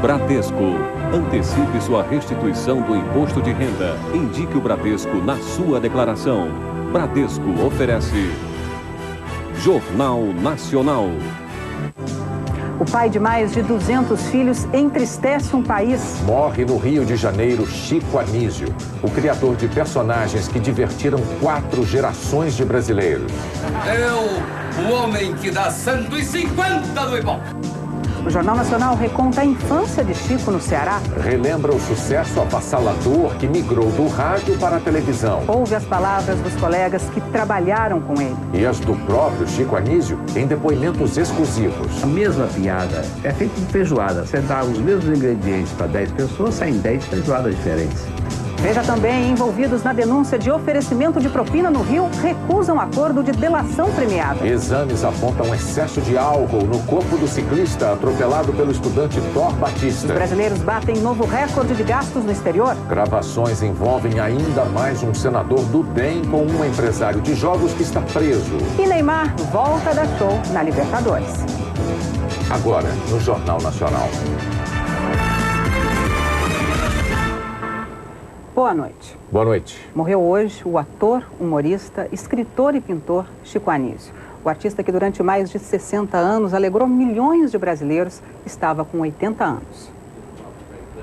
Bradesco. Antecipe sua restituição do imposto de renda. Indique o Bradesco na sua declaração. Bradesco oferece Jornal Nacional. O pai de mais de 200 filhos entristece um país. Morre no Rio de Janeiro Chico Anísio, o criador de personagens que divertiram 4 gerações de brasileiros. Eu, o homem que dá 150 do Ibope. O Jornal Nacional reconta a infância de Chico no Ceará. Relembra o sucesso avassalador que migrou do rádio para a televisão. Ouve as palavras dos colegas que trabalharam com ele. E as do próprio Chico Anísio em depoimentos exclusivos. A mesma piada é feita de feijoada. Você dá os mesmos ingredientes para 10 pessoas, saem 10 feijoadas diferentes. Veja também, envolvidos na denúncia de oferecimento de propina no Rio, recusam acordo de delação premiada. Exames apontam excesso de álcool no corpo do ciclista atropelado pelo estudante Thor Batista. Os brasileiros batem novo recorde de gastos no exterior. Gravações envolvem ainda mais um senador do DEM com um empresário de jogos que está preso. E Neymar volta a dar show na Libertadores. Agora, no Jornal Nacional. Boa noite. Boa noite. Morreu hoje o ator, humorista, escritor e pintor Chico Anísio. O artista que durante mais de 60 anos alegrou milhões de brasileiros estava com 80 anos.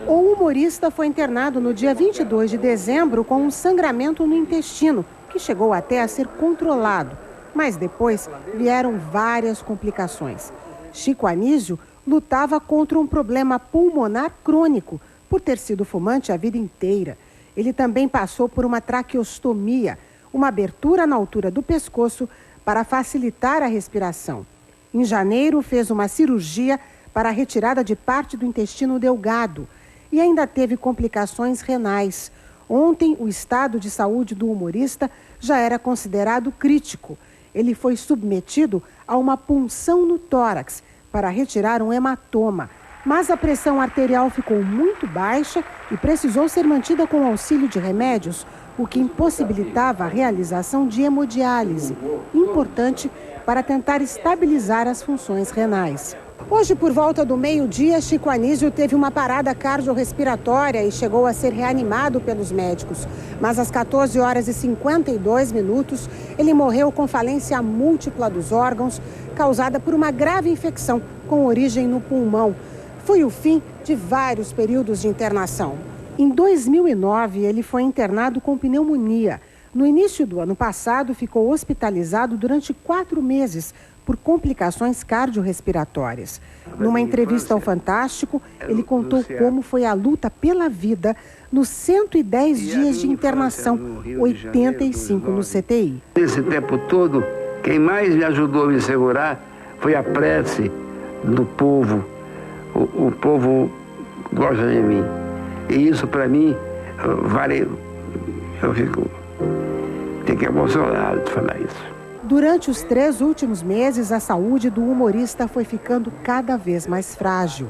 O humorista foi internado no dia 22 de dezembro com um sangramento no intestino, que chegou até a ser controlado. Mas depois vieram várias complicações. Chico Anísio lutava contra um problema pulmonar crônico, por ter sido fumante a vida inteira. Ele também passou por uma traqueostomia, uma abertura na altura do pescoço para facilitar a respiração. Em janeiro, fez uma cirurgia para a retirada de parte do intestino delgado e ainda teve complicações renais. Ontem, o estado de saúde do humorista já era considerado crítico. Ele foi submetido a uma punção no tórax para retirar um hematoma. Mas a pressão arterial ficou muito baixa e precisou ser mantida com auxílio de remédios, o que impossibilitava a realização de hemodiálise, importante para tentar estabilizar as funções renais. Hoje, por volta do meio-dia, Chico Anísio teve uma parada cardiorrespiratória e chegou a ser reanimado pelos médicos. Mas às 14 horas e 52 minutos, ele morreu com falência múltipla dos órgãos, causada por uma grave infecção com origem no pulmão. Foi o fim de vários períodos de internação. Em 2009, ele foi internado com pneumonia. No início do ano passado, ficou hospitalizado durante 4 meses por complicações cardiorrespiratórias. Numa entrevista ao Fantástico, ele contou como foi a luta pela vida nos 110 dias de internação, 85 no CTI. Nesse tempo todo, quem mais me ajudou a me segurar foi a prece do povo. O povo gosta de mim. E isso, para mim, vale... Eu fico emocionado de falar isso. Durante os 3 últimos meses, a saúde do humorista foi ficando cada vez mais frágil.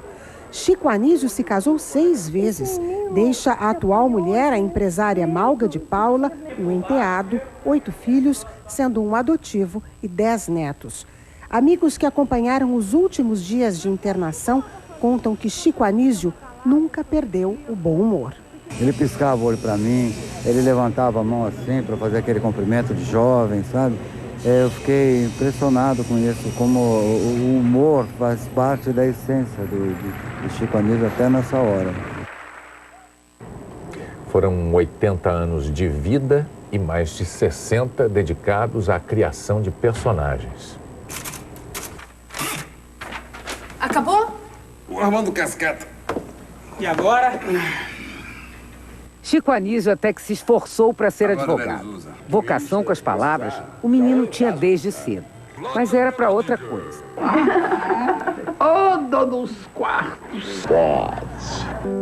Chico Anísio se casou 6 vezes. Deixa a atual mulher, a empresária Malga de Paula, um enteado, 8 filhos, sendo um adotivo e 10 netos. Amigos que acompanharam os últimos dias de internação contam que Chico Anísio nunca perdeu o bom humor. Ele piscava o olho para mim, ele levantava a mão assim para fazer aquele cumprimento de jovem, sabe? Eu fiquei impressionado com isso, como o humor faz parte da essência do Chico Anísio até nessa hora. Foram 80 anos de vida e mais de 60 dedicados à criação de personagens. Acabou? O Armando Cascata. E agora? Chico Anísio até que se esforçou para ser advogado. Vocação com as palavras, o menino tinha desde cedo. Mas era para outra coisa. Onda dos quartos.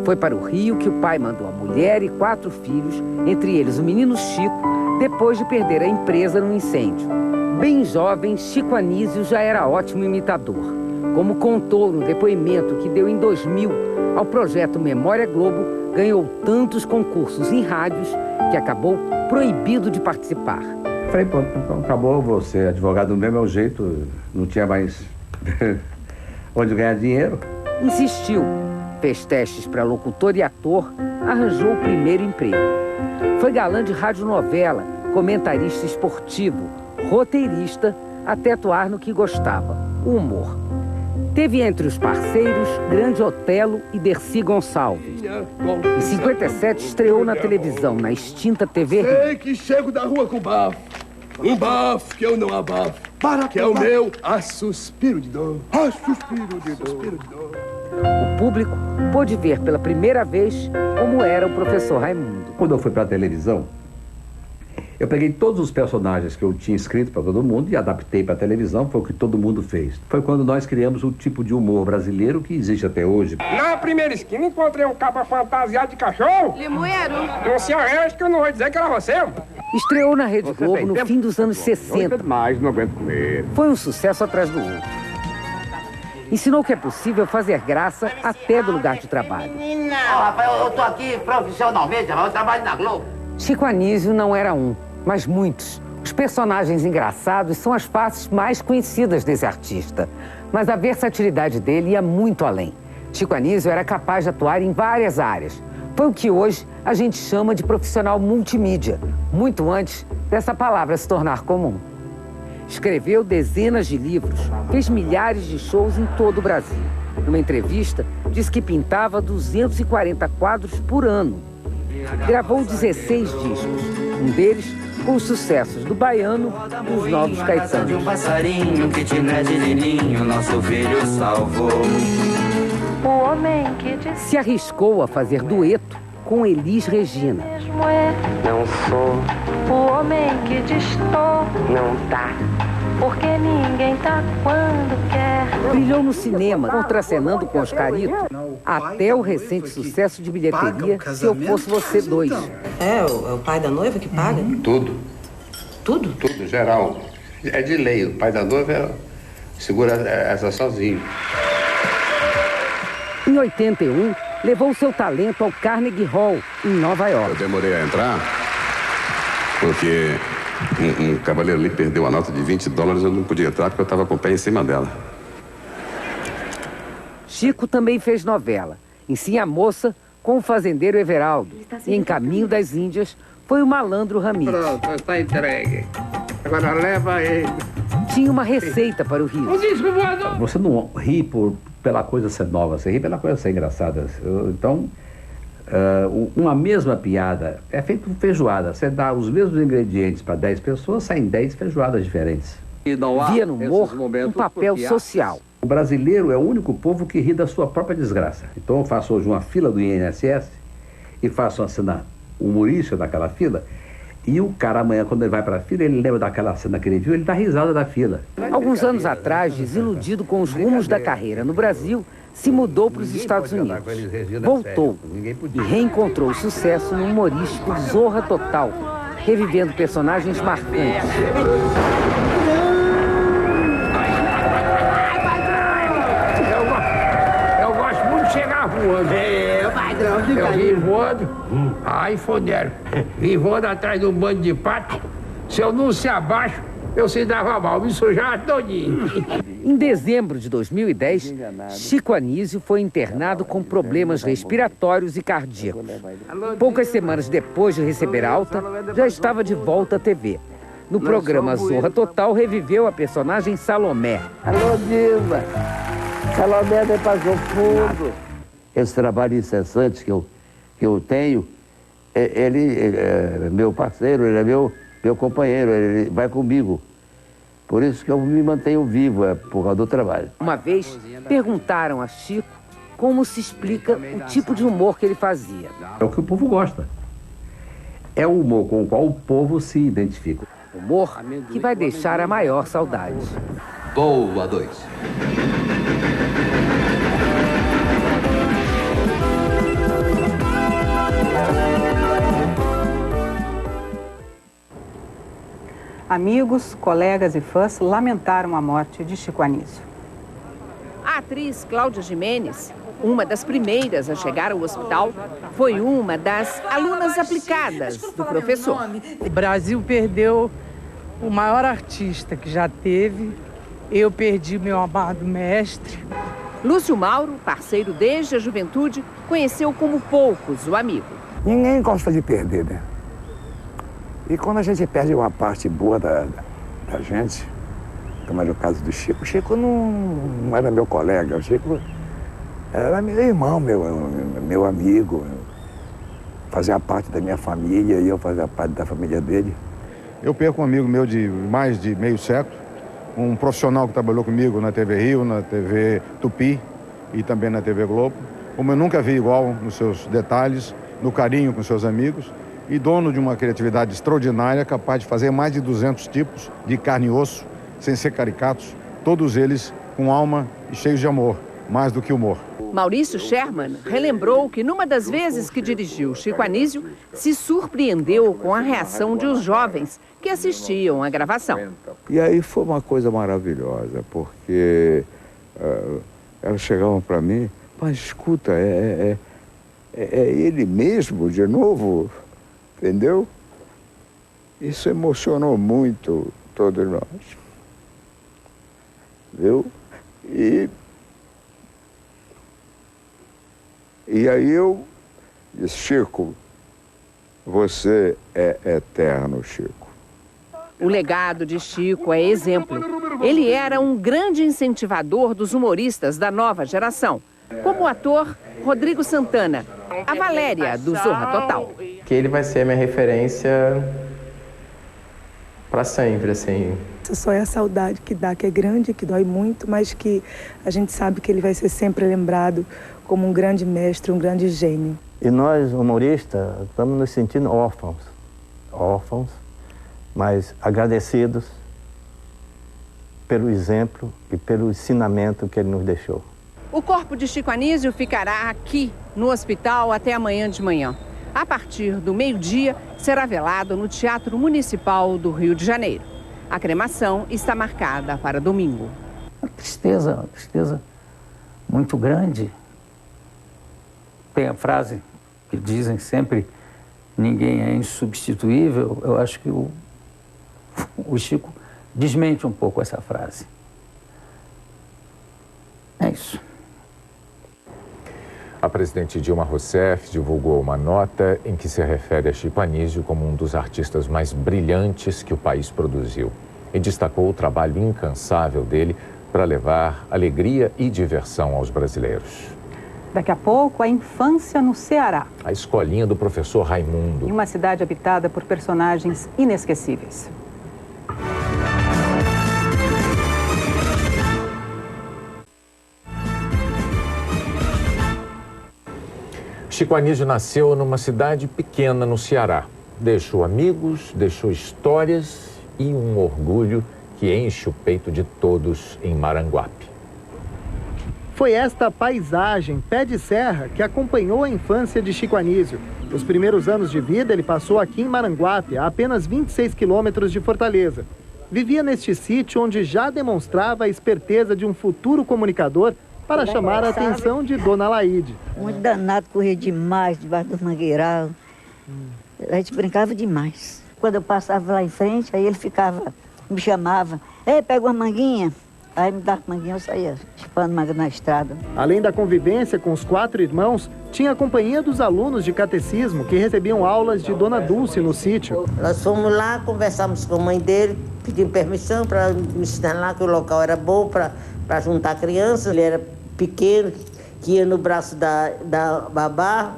Foi para o Rio que o pai mandou a mulher e 4 filhos, entre eles o menino Chico, depois de perder a empresa num incêndio. Bem jovem, Chico Anísio já era ótimo imitador. Como contou no depoimento que deu em 2000 ao projeto Memória Globo, ganhou tantos concursos em rádios que acabou proibido de participar. Falei, pô, acabou, você advogado do mesmo jeito, não tinha mais onde ganhar dinheiro. Insistiu. Fez testes para locutor e ator, arranjou o primeiro emprego. Foi galã de radionovela, comentarista esportivo, roteirista, até atuar no que gostava, o humor. Teve entre os parceiros Grande Otelo e Dercy Gonçalves. Em 57 estreou na televisão, na extinta TV. Sei que chego da rua com bafo. Um bafo que eu não abafo. Que é o meu a suspiro de dor. A suspiro de dor. O público pôde ver pela primeira vez como era o professor Raimundo. Quando eu fui para a televisão, eu peguei todos os personagens que eu tinha escrito para todo mundo e adaptei para a televisão, foi o que todo mundo fez. Foi quando nós criamos o tipo de humor brasileiro que existe até hoje. Na primeira esquina encontrei um capa fantasiado de cachorro. Limoeiro. Não se arreste que eu não vou dizer que era você. Estreou na Rede Globo no fim dos anos 60. Mas não aguento comer. Foi um sucesso atrás do outro. Ensinou que é possível fazer graça até do lugar de trabalho. Rapaz, eu tô aqui profissionalmente, eu trabalho na Globo. Chico Anísio não era um, mas muitos. Os personagens engraçados são as faces mais conhecidas desse artista. Mas a versatilidade dele ia muito além. Chico Anísio era capaz de atuar em várias áreas. Foi o que hoje a gente chama de profissional multimídia, muito antes dessa palavra se tornar comum. Escreveu dezenas de livros, fez milhares de shows em todo o Brasil. Numa entrevista, disse que pintava 240 quadros por ano. Gravou 16 discos, um deles com os sucessos do Baiano e os Novos Caetanos. Um passarinho que te mede de ninho, nosso filho salvou. O homem que diz... Se arriscou a fazer dueto com Elis Regina. Não sou o homem que diz tô. Não tá. Porque ninguém tá quando quer. Brilhou no cinema, contracenando com Oscarito, até o recente sucesso de bilheteria Se Eu Fosse Você 2. É o pai da noiva que paga? Tudo. Tudo? Tudo, geral. É de lei, o pai da noiva segura essa sozinho. Em 81, levou seu talento ao Carnegie Hall, em Nova York. Eu demorei a entrar porque um cavaleiro ali perdeu a nota de $20, eu não podia entrar porque eu estava com o pé em cima dela. Chico também fez novela. Em Sim a Moça, com o fazendeiro Everaldo. E em Caminho das Índias, foi o malandro Ramírez. Pronto, está entregue. Agora leva ele. Tinha uma receita para o riso. Você não ri pela coisa ser nova, você ri pela coisa ser engraçada. Então, uma mesma piada é feita com feijoada. Você dá os mesmos ingredientes para 10 pessoas, saem 10 feijoadas diferentes. Via no humor um papel social. O brasileiro é o único povo que ri da sua própria desgraça. Então eu faço hoje uma fila do INSS e faço uma cena humorística daquela fila. E o cara amanhã, quando ele vai para a fila, ele lembra daquela cena que ele viu, ele dá risada da fila. Alguns anos atrás, desiludido com os rumos da carreira no Brasil, se mudou para os Estados Unidos. Voltou e reencontrou o sucesso no humorístico Zorra Total, revivendo personagens marcantes. Eu gosto muito de chegar voando. Eu vim voando, aí foderam. Vim voando atrás de um bando de pato. Se eu não se abaixo, eu se dava mal, me sujava todinho. Em dezembro de 2010, Chico Anísio foi internado com problemas respiratórios e cardíacos. Poucas semanas depois de receber alta, já estava de volta à TV. No programa Zorra Total, reviveu a personagem Salomé. Alô, diva! Salomé me passou fundo. Esse trabalho incessante que eu tenho, ele é meu parceiro, ele é meu companheiro, ele vai comigo. Por isso que eu me mantenho vivo, é por causa do trabalho. Uma vez, perguntaram a Chico como se explica o tipo de humor que ele fazia. É o que o povo gosta. É o humor com o qual o povo se identifica. Humor que vai deixar a maior saudade. Boa 2. Amigos, colegas e fãs lamentaram a morte de Chico Anísio. A atriz Cláudia Gimenez, uma das primeiras a chegar ao hospital, foi uma das alunas aplicadas do professor. O Brasil perdeu o maior artista que já teve. Eu perdi meu amado mestre. Lúcio Mauro, parceiro desde a juventude, conheceu como poucos o amigo. Ninguém gosta de perder, né? E quando a gente perde uma parte boa da gente, como era o caso do Chico, o Chico não era meu colega, o Chico era meu irmão, meu amigo, fazia parte da minha família e eu fazia parte da família dele. Eu perco um amigo meu de mais de meio século, um profissional que trabalhou comigo na TV Rio, na TV Tupi e também na TV Globo, como eu nunca vi igual nos seus detalhes, no carinho com seus amigos, e dono de uma criatividade extraordinária, capaz de fazer mais de 200 tipos de carne e osso, sem ser caricatos, todos eles com alma e cheios de amor, mais do que humor. Maurício Sherman relembrou que numa das vezes que dirigiu Chico Anísio, se surpreendeu com a reação de os jovens que assistiam à gravação. E aí foi uma coisa maravilhosa, porque elas chegavam para mim, mas escuta, é ele mesmo de novo, entendeu? Isso emocionou muito todos nós, viu? E aí eu disse, Chico, você é eterno, Chico. O legado de Chico é exemplo. Ele era um grande incentivador dos humoristas da nova geração, como o ator Rodrigo Santana, a Valéria do Zorra Total. Que ele vai ser a minha referência para sempre, assim. Só é a saudade que dá, que é grande, que dói muito, mas que a gente sabe que ele vai ser sempre lembrado como um grande mestre, um grande gênio. E nós, humoristas, estamos nos sentindo órfãos, mas agradecidos pelo exemplo e pelo ensinamento que ele nos deixou. O corpo de Chico Anísio ficará aqui, no hospital, até amanhã de manhã. A partir do meio-dia, será velado no Teatro Municipal do Rio de Janeiro. A cremação está marcada para domingo. Uma tristeza muito grande. Tem a frase que dizem sempre, ninguém é insubstituível. Eu acho que o Chico desmente um pouco essa frase. É isso. A presidente Dilma Rousseff divulgou uma nota em que se refere a Chico Anísio como um dos artistas mais brilhantes que o país produziu e destacou o trabalho incansável dele para levar alegria e diversão aos brasileiros. Daqui a pouco, a infância no Ceará. A escolinha do professor Raimundo. Em uma cidade habitada por personagens inesquecíveis. Chico Anísio nasceu numa cidade pequena no Ceará. Deixou amigos, deixou histórias e um orgulho que enche o peito de todos em Maranguape. Foi esta paisagem, pé de serra, que acompanhou a infância de Chico Anísio. Os primeiros anos de vida ele passou aqui em Maranguape, a apenas 26 quilômetros de Fortaleza. Vivia neste sítio onde já demonstrava a esperteza de um futuro comunicador para chamar a atenção de Dona Laide. Muito danado, corria demais debaixo do mangueiral. A gente brincava demais. Quando eu passava lá em frente, aí ele me chamava. Ei, pega uma manguinha. Aí me dava manguinha, eu saía chupando manga na estrada. Além da convivência com os 4 irmãos, tinha a companhia dos alunos de catecismo que recebiam aulas de Dona Dulce no sítio. Nós fomos lá, conversamos com a mãe dele, pedimos permissão para me ensinar lá que o local era bom para juntar crianças. Ele era pequeno, que ia no braço da babá.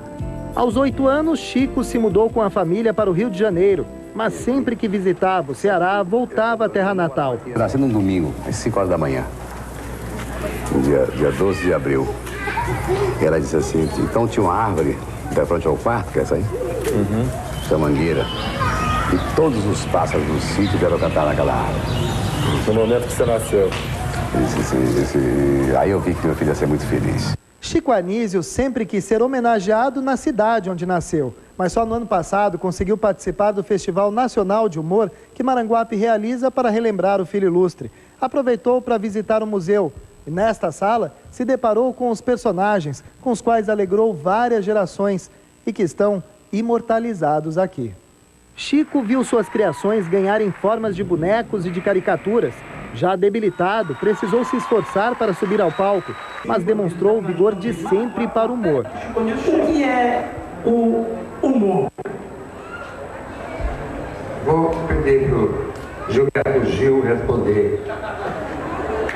Aos 8 anos, Chico se mudou com a família para o Rio de Janeiro. Mas sempre que visitava o Ceará, voltava à terra natal. Eu nasci num domingo, às 5 horas da manhã, dia 12 de abril. E ela disse assim, então tinha uma árvore da frente ao quarto, que é essa aí? Essa mangueira. E todos os pássaros do sítio deram cantar naquela árvore. No momento que você nasceu? Aí eu vi que meu filho ia ser muito feliz. Chico Anísio sempre quis ser homenageado na cidade onde nasceu, mas só no ano passado conseguiu participar do Festival Nacional de Humor que Maranguape realiza para relembrar o filho ilustre. Aproveitou para visitar o museu e nesta sala se deparou com os personagens com os quais alegrou várias gerações e que estão imortalizados aqui. Chico viu suas criações ganharem formas de bonecos e de caricaturas. Já debilitado, precisou se esforçar para subir ao palco, mas demonstrou o vigor de sempre para o humor. O que é o humor? Vou pedir para o Gilberto Gil responder.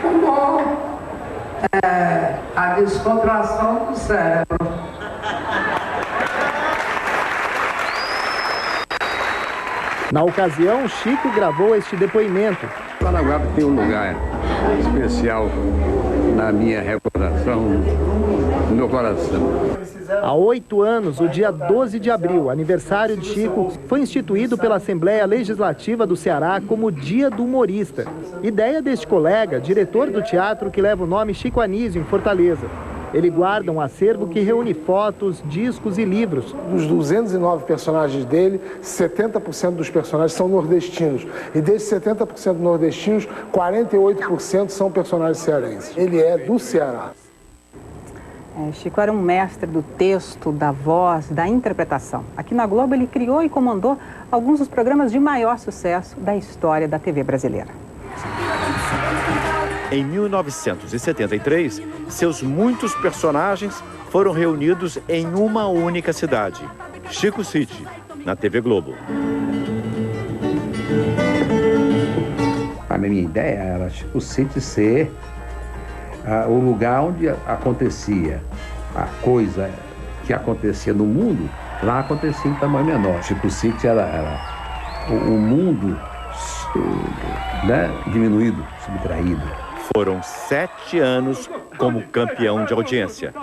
Humor é a descontração do cérebro. Na ocasião, Chico gravou este depoimento. Maranguape tem um lugar especial na minha recordação, no meu coração. Há 8 anos, o dia 12 de abril, aniversário de Chico, foi instituído pela Assembleia Legislativa do Ceará como Dia do Humorista. Ideia deste colega, diretor do teatro que leva o nome Chico Anísio, em Fortaleza. Ele guarda um acervo que reúne fotos, discos e livros. Dos 209 personagens dele, 70% dos personagens são nordestinos. E desses 70% nordestinos, 48% são personagens cearenses. Ele é do Ceará. Chico era um mestre do texto, da voz, da interpretação. Aqui na Globo ele criou e comandou alguns dos programas de maior sucesso da história da TV brasileira. Em 1973, seus muitos personagens foram reunidos em uma única cidade, Chico City, na TV Globo. A minha ideia era Chico City ser o lugar onde acontecia a coisa que acontecia no mundo, lá acontecia em tamanho menor. Chico City era o mundo, né, diminuído, subtraído. Foram 7 anos como campeão de audiência.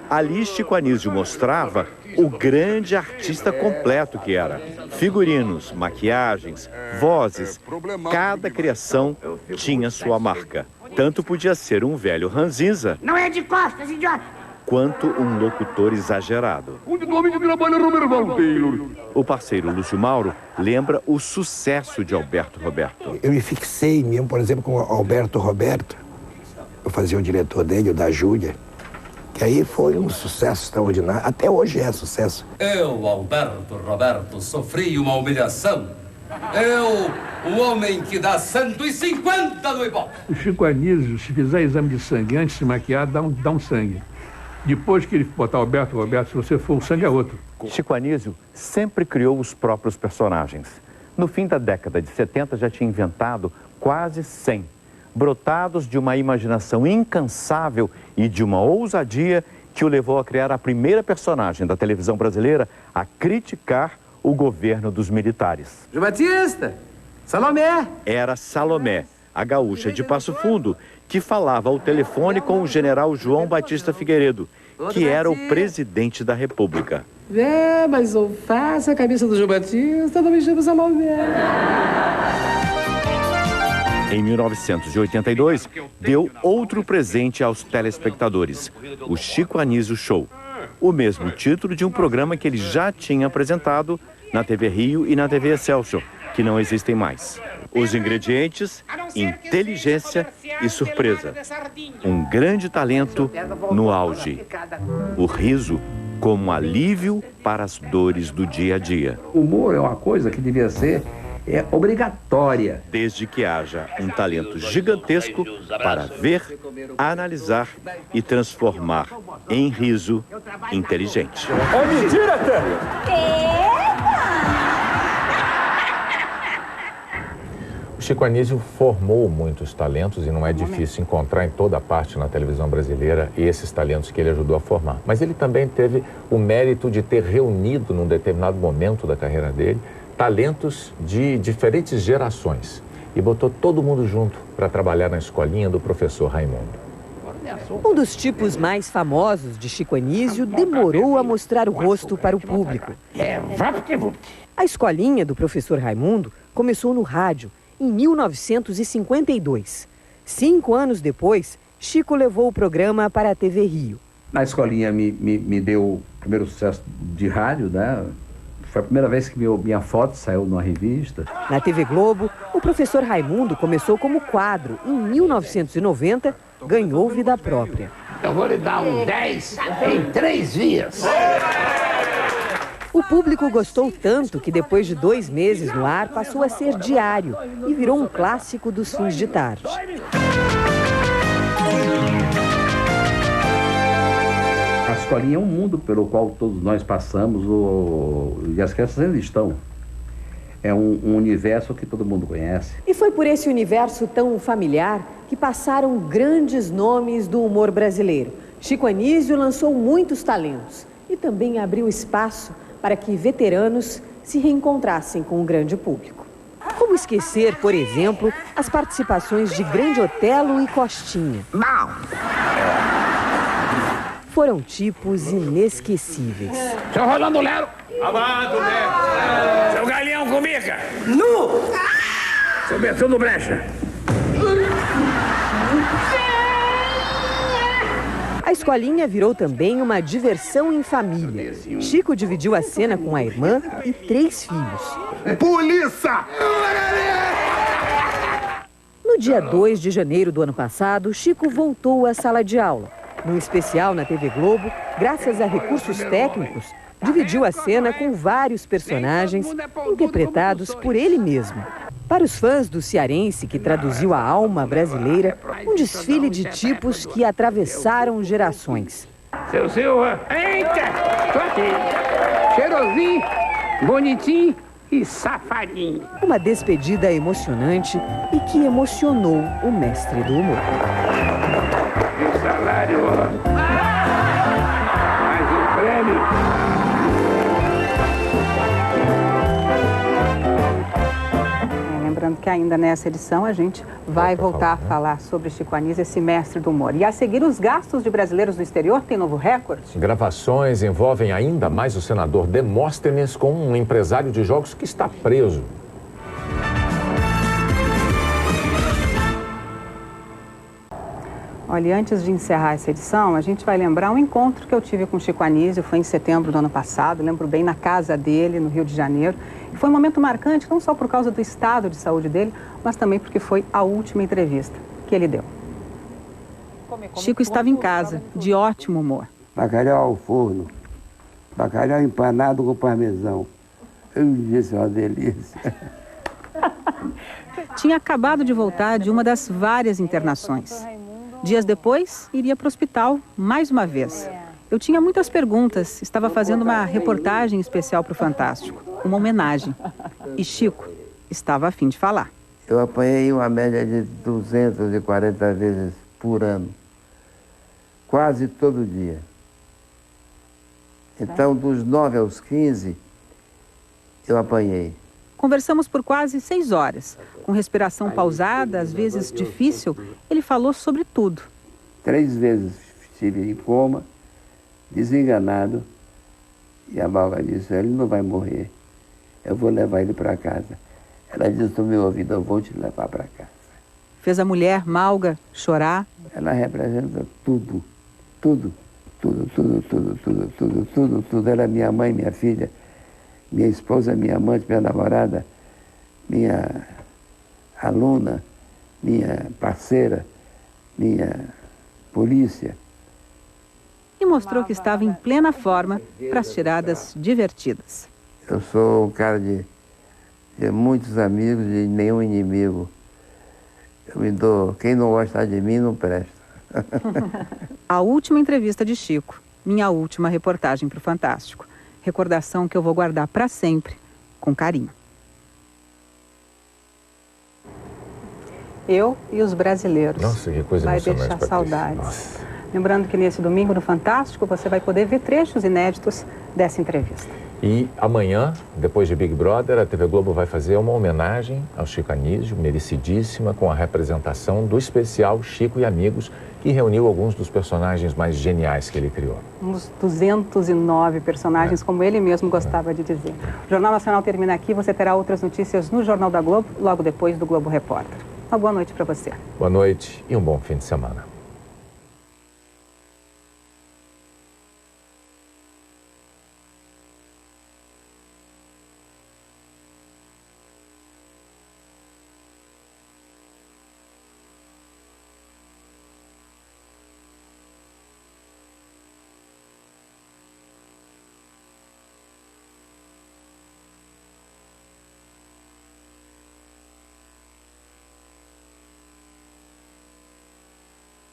Ali, Chico Anísio mostrava o grande artista completo que era. Figurinos, maquiagens, vozes, cada criação tinha sua marca. Tanto podia ser um velho ranzinza, Não é de costas, idiota! quanto um locutor exagerado. O parceiro Lúcio Mauro lembra o sucesso de Alberto Roberto. Eu me fixei mesmo, por exemplo, com o Alberto Roberto. Eu fazia o diretor dele, o da Júlia, que aí foi um sucesso extraordinário. Até hoje é sucesso. Eu, Alberto Roberto, sofri uma humilhação. Eu, o homem que dá 150 no Ibope. O Chico Anísio, se fizer exame de sangue antes de se maquiar, dá um sangue. Depois que ele botar Alberto Roberto, se você for, o sangue é outro. Chico Anísio sempre criou os próprios personagens. No fim da década de 70 já tinha inventado quase 100, brotados de uma imaginação incansável e de uma ousadia que o levou a criar a primeira personagem da televisão brasileira a criticar o governo dos militares. João Batista! Salomé! Era Salomé, a gaúcha de Passo Fundo, que falava ao telefone com o general João Batista Figueiredo, que era o presidente da República. Mas eu faço a cabeça do João Batista, não me chama Salomé. Em 1982, deu outro presente aos telespectadores, o Chico Anísio Show. O mesmo título de um programa que ele já tinha apresentado na TV Rio e na TV Excelsior, que não existem mais. Os ingredientes, inteligência e surpresa. Um grande talento no auge. O riso como alívio para as dores do dia a dia. O humor é uma coisa que devia ser obrigatória. Desde que haja um talento gigantesco para ver, analisar e transformar em riso inteligente. É mentira, Tânia! O Chico Anísio formou muitos talentos e não é difícil encontrar em toda parte na televisão brasileira esses talentos que ele ajudou a formar. Mas ele também teve o mérito de ter reunido, num determinado momento da carreira dele, talentos de diferentes gerações e botou todo mundo junto para trabalhar na escolinha do professor Raimundo. Um dos tipos mais famosos de Chico Anísio demorou a mostrar o rosto para o público. A escolinha do professor Raimundo começou no rádio em 1952. 5 anos depois, Chico levou o programa para a TV Rio. Na escolinha me deu o primeiro sucesso de rádio, né? Foi a primeira vez que minha foto saiu numa revista. Na TV Globo, o professor Raimundo começou como quadro. Em 1990, ganhou vida própria. Eu vou lhe dar um 10 em 3 dias. O público gostou tanto que depois de 2 meses no ar passou a ser diário e virou um clássico dos fins de tarde. A escolinha é um mundo pelo qual todos nós passamos e as crianças ainda estão. É um universo que todo mundo conhece. E foi por esse universo tão familiar que passaram grandes nomes do humor brasileiro. Chico Anísio lançou muitos talentos e também abriu espaço para que veteranos se reencontrassem com o grande público. Como esquecer, por exemplo, as participações de Grande Otelo e Costinha? Foram tipos inesquecíveis. Seu Rolando Lero. Amado, mestre. Seu Galeão Comica. Nu. Seu Betão do Brecha. A escolinha virou também uma diversão em família. Chico dividiu a cena com a irmã e 3 filhos. Polícia! No dia 2 de janeiro do ano passado, Chico voltou à sala de aula. Num especial na TV Globo, graças a recursos técnicos, dividiu a cena com vários personagens interpretados por ele mesmo. Para os fãs do cearense, que traduziu a alma brasileira, um desfile de tipos que atravessaram gerações. Seu Silva. Eita! Tô aqui. Cheirosinho, bonitinho e safadinho. Uma despedida emocionante e que emocionou o mestre do humor. E salário. Mais um prêmio. Lembrando que ainda nessa edição a gente vai voltar a falar sobre Chico Anísio, esse mestre do humor. E a seguir, os gastos de brasileiros no exterior têm novo recorde? Gravações envolvem ainda mais o senador Demóstenes com um empresário de jogos que está preso. Olha, antes de encerrar essa edição, a gente vai lembrar um encontro que eu tive com Chico Anísio, foi em setembro do ano passado, lembro bem, na casa dele, no Rio de Janeiro. E foi um momento marcante, não só por causa do estado de saúde dele, mas também porque foi a última entrevista que ele deu. Chico estava em casa, de ótimo humor. Bacalhau ao forno, bacalhau empanado com parmesão. Eu disse, uma delícia. Tinha acabado de voltar de uma das várias internações. Dias depois, iria para o hospital mais uma vez. Eu tinha muitas perguntas, estava fazendo uma reportagem especial para o Fantástico, uma homenagem. E Chico estava a fim de falar. Eu apanhei uma média de 240 vezes por ano, quase todo dia. Então, dos 9 aos 15, eu apanhei. Conversamos por quase 6 horas. Com respiração pausada, às vezes difícil, ele falou sobre tudo. 3 vezes estive em coma, desenganado, e a Malga disse, ele não vai morrer, eu vou levar ele para casa. Ela disse no meu ouvido, eu vou te levar para casa. Fez a mulher, Malga, chorar. Ela representa tudo, tudo, tudo, tudo, tudo, tudo, tudo, tudo, tudo. Ela é minha mãe, minha filha, minha esposa, minha amante, minha namorada, minha aluna, minha parceira, minha polícia. E mostrou que estava em plena forma para as tiradas divertidas. Eu sou um cara de muitos amigos e nenhum inimigo. Eu me dou, quem não gostar de mim não presta. A última entrevista de Chico, minha última reportagem para o Fantástico. Recordação que eu vou guardar para sempre, com carinho. Eu e os brasileiros. Nossa, que coisa emocionante. Vai deixar saudades. Lembrando que nesse domingo no Fantástico você vai poder ver trechos inéditos dessa entrevista. E amanhã, depois de Big Brother, a TV Globo vai fazer uma homenagem ao Chico Anísio, merecidíssima, com a representação do especial Chico e Amigos, que reuniu alguns dos personagens mais geniais que ele criou. Uns 209 personagens, como ele mesmo gostava de dizer. O Jornal Nacional termina aqui, você terá outras notícias no Jornal da Globo, logo depois do Globo Repórter. Uma boa noite para você. Boa noite e um bom fim de semana.